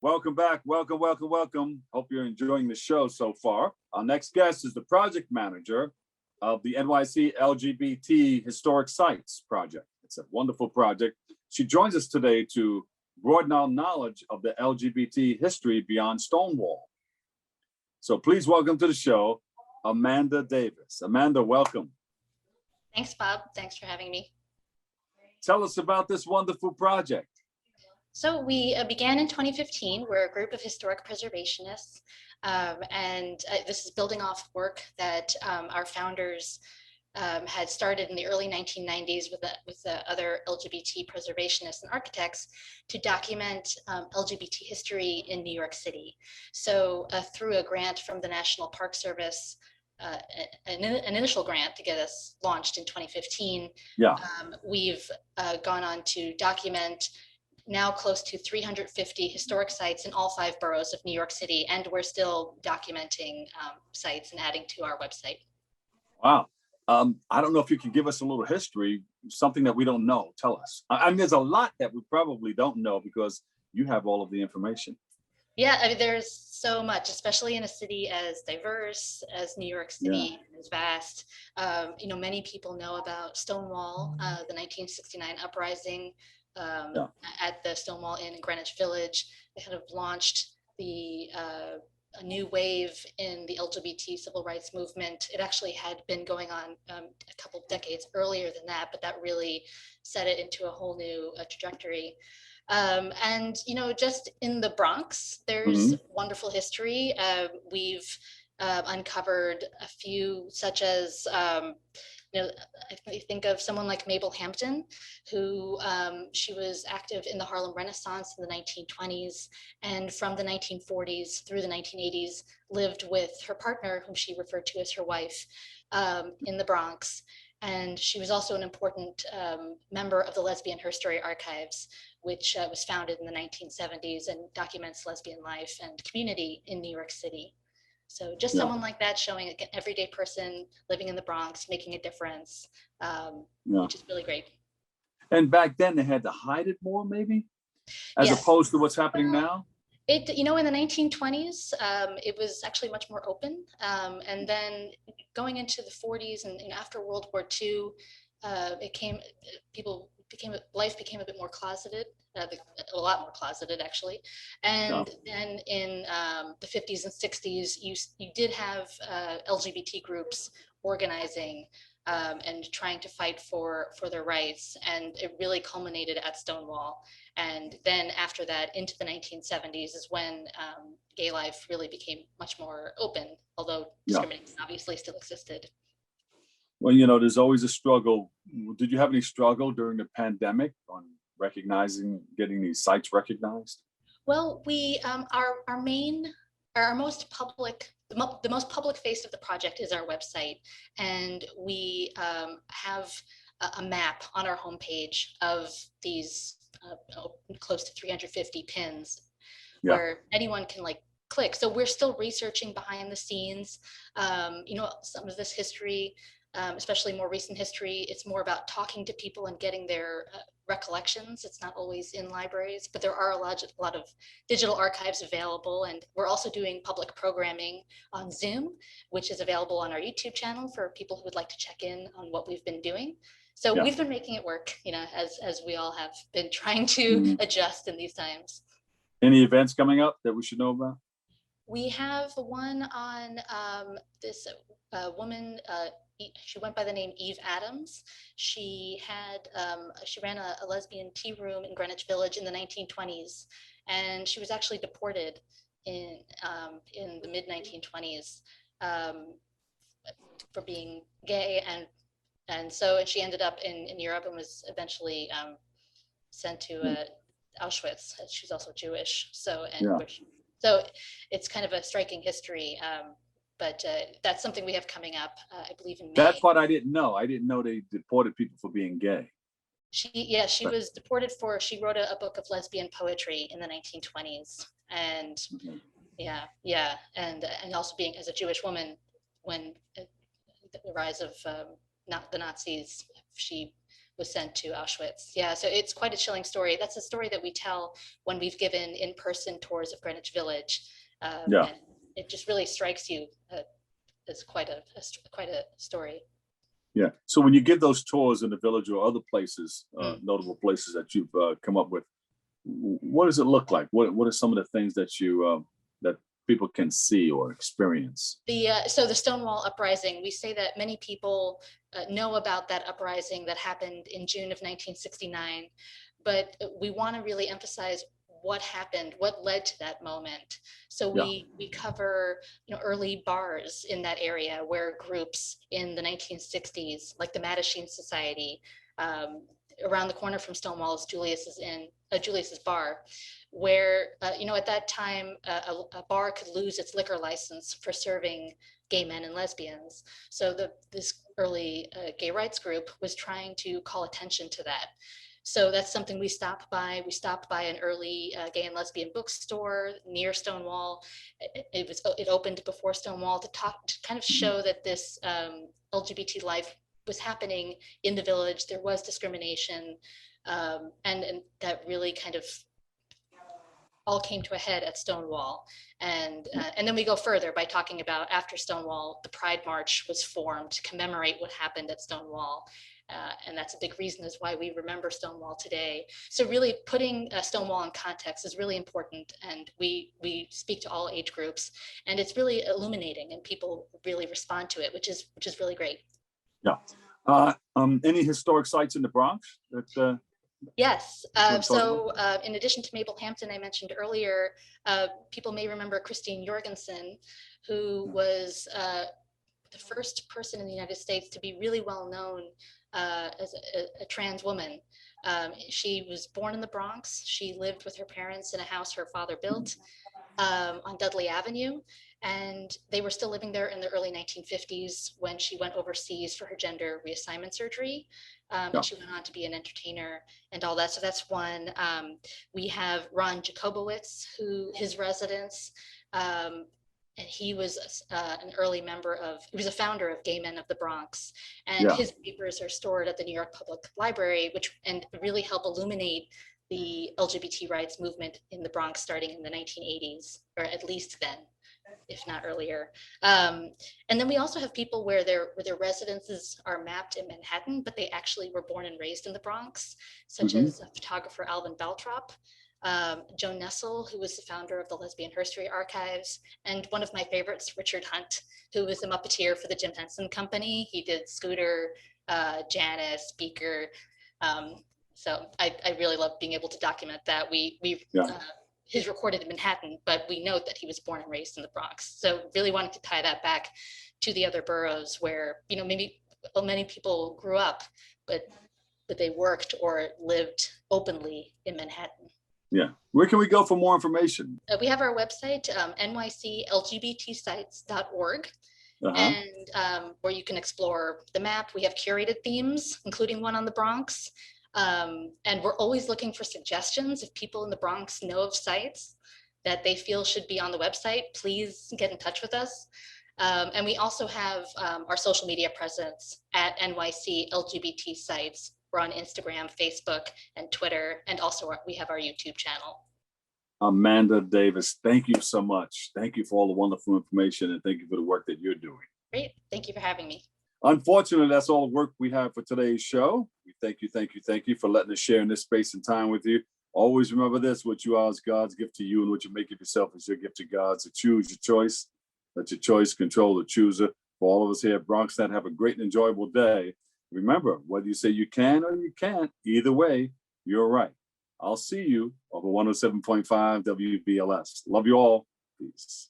Welcome back. Welcome, welcome, welcome. Hope you're enjoying the show so far. Our next guest is the project manager of the NYC LGBT Historic Sites project. It's a wonderful project. She joins us today to broaden our knowledge of the LGBT history beyond Stonewall. So please welcome to the show, Amanda Davis. Amanda, welcome. Thanks, Bob. Thanks for having me. Tell us about this wonderful project. So we began in 2015. We're a group of historic preservationists, and this is building off work that our founders had started in the early 1990s with the other LGBT preservationists and architects to document LGBT history in New York City. So through a grant from the National Park Service, an initial grant to get us launched in 2015, we've gone on to document now close to 350 historic sites in all 5 boroughs of New York City, and we're still documenting sites and adding to our website. Wow. I don't know if you can give us a little history, something that we don't know. Tell us. I mean, there's a lot that we probably don't know because you have all of the information. Yeah, I mean, there's so much, especially in a city as diverse as New York City, as vast. Many people know about Stonewall, the 1969 uprising. At the Stonewall Inn in Greenwich Village. They kind of launched a new wave in the LGBT civil rights movement. It actually had been going on a couple of decades earlier than that, but that really set it into a whole new trajectory. And just in the Bronx, there's wonderful history. We've uncovered a few, such as I think of someone like Mabel Hampton, who she was active in the Harlem Renaissance in the 1920s, and from the 1940s through the 1980s lived with her partner, whom she referred to as her wife, in the Bronx. And she was also an important member of the Lesbian History Archives, which was founded in the 1970s and documents lesbian life and community in New York City. So just someone like that showing an everyday person living in the Bronx, making a difference, which is really great. And back then they had to hide it more, maybe, as opposed to what's happening now? In the 1920s, it was actually much more open. And then going into the 40s and after World War II, life became a bit more closeted, a lot more closeted actually. And then in the 50s and 60s, you did have LGBT groups organizing and trying to fight for their rights. And it really culminated at Stonewall. And then after that, into the 1970s is when gay life really became much more open, although discrimination obviously still existed. Well, there's always a struggle. Did you have any struggle during the pandemic on getting these sites recognized? Well, we the most public face of the project is our website, and we have a map on our homepage of these close to 350 pins where anyone can click. So we're still researching behind the scenes. Some of this history, especially more recent history, it's more about talking to people and getting their recollections. It's not always in libraries, but there are a lot of digital archives available. And we're also doing public programming on Zoom, which is available on our YouTube channel for people who would like to check in on what we've been doing. So we've been making it work, as we all have been trying to adjust in these times. Any events coming up that we should know about? We have one on this woman. She went by the name Eve Adams. She ran a lesbian tea room in Greenwich Village in the 1920s, and she was actually deported in the mid 1920s for being gay, and so she ended up in Europe and was eventually sent to Auschwitz. She's also Jewish, so it's kind of a striking history. But that's something we have coming up, I believe in May. That's what I didn't know. I didn't know they deported people for being gay. She was deported she wrote a book of lesbian poetry in the 1920s. And and also being as a Jewish woman, when the rise of the Nazis, she was sent to Auschwitz. Yeah, so it's quite a chilling story. That's a story that we tell when we've given in-person tours of Greenwich Village. Yeah. And it just really strikes you as quite a story. Yeah. So when you give those tours in the village or other places, notable places that you've come up with, what does it look like? What are some of the things that you that people can see or experience? So the Stonewall Uprising, we say that many people know about that uprising that happened in June of 1969, but we want to really emphasize what happened, what led to that moment. So we cover, early bars in that area where groups in the 1960s, like the Mattachine Society, around the corner from Stonewall is Julius's bar, where at that time a bar could lose its liquor license for serving gay men and lesbians. So this early gay rights group was trying to call attention to that. So that's something we stopped by. We stopped by an early gay and lesbian bookstore near Stonewall. It opened before Stonewall to kind of show that this LGBT life was happening in the village. There was discrimination, and that really kind of all came to a head at Stonewall. And then we go further by talking about, after Stonewall, the Pride March was formed to commemorate what happened at Stonewall. And that's a big reason is why we remember Stonewall today. So really putting Stonewall in context is really important. And we speak to all age groups, and it's really illuminating, and people really respond to it, which is really great. Yeah. Any historic sites in the Bronx that Yes. So in addition to Mabel Hampton, I mentioned earlier, people may remember Christine Jorgensen, who was the first person in the United States to be really well known as a trans woman. She was born in the Bronx. She lived with her parents in a house her father built on Dudley Avenue. And they were still living there in the early 1950s when she went overseas for her gender reassignment surgery. And she went on to be an entertainer and all that. So that's one. We have Ron Jacobowitz, his residence, and he was an early he was a founder of Gay Men of the Bronx. And his papers are stored at the New York Public Library, and really help illuminate the LGBT rights movement in the Bronx starting in the 1980s, or at least then, if not earlier. And then we also have people where their residences are mapped in Manhattan, but they actually were born and raised in the Bronx, such as photographer Alvin Baltrop, Joan Nessel, who was the founder of the Lesbian History Archives, and one of my favorites, Richard Hunt, who was a Muppeteer for the Jim Henson Company. He did Scooter, Janice, Beaker. So I really love being able to document that. He's recorded in Manhattan, but we note that he was born and raised in the Bronx. So really wanted to tie that back to the other boroughs where, maybe many people grew up, but they worked or lived openly in Manhattan. Yeah. Where can we go for more information? We have our website, nyclgbtsites.org, and where you can explore the map. We have curated themes, including one on the Bronx. And we're always looking for suggestions. If people in the Bronx know of sites that they feel should be on the website, please get in touch with us. And we also have our social media presence at NYC LGBT Sites. We're on Instagram, Facebook, and Twitter, and also we have our YouTube channel. Amanda Davis, thank you so much. Thank you for all the wonderful information, and thank you for the work that you're doing. Great. Thank you for having me. Unfortunately, that's all the work we have for today's show. We thank you for letting us share in this space and time with you. Always remember this: what you are is God's gift to you, and what you make of yourself is your gift to God. So choose your choice. Let your choice control the chooser. For all of us here at BronxNet, have a great and enjoyable day. Remember, whether you say you can or you can't, either way, you're right. I'll see you over 107.5 WBLS. Love you all. Peace.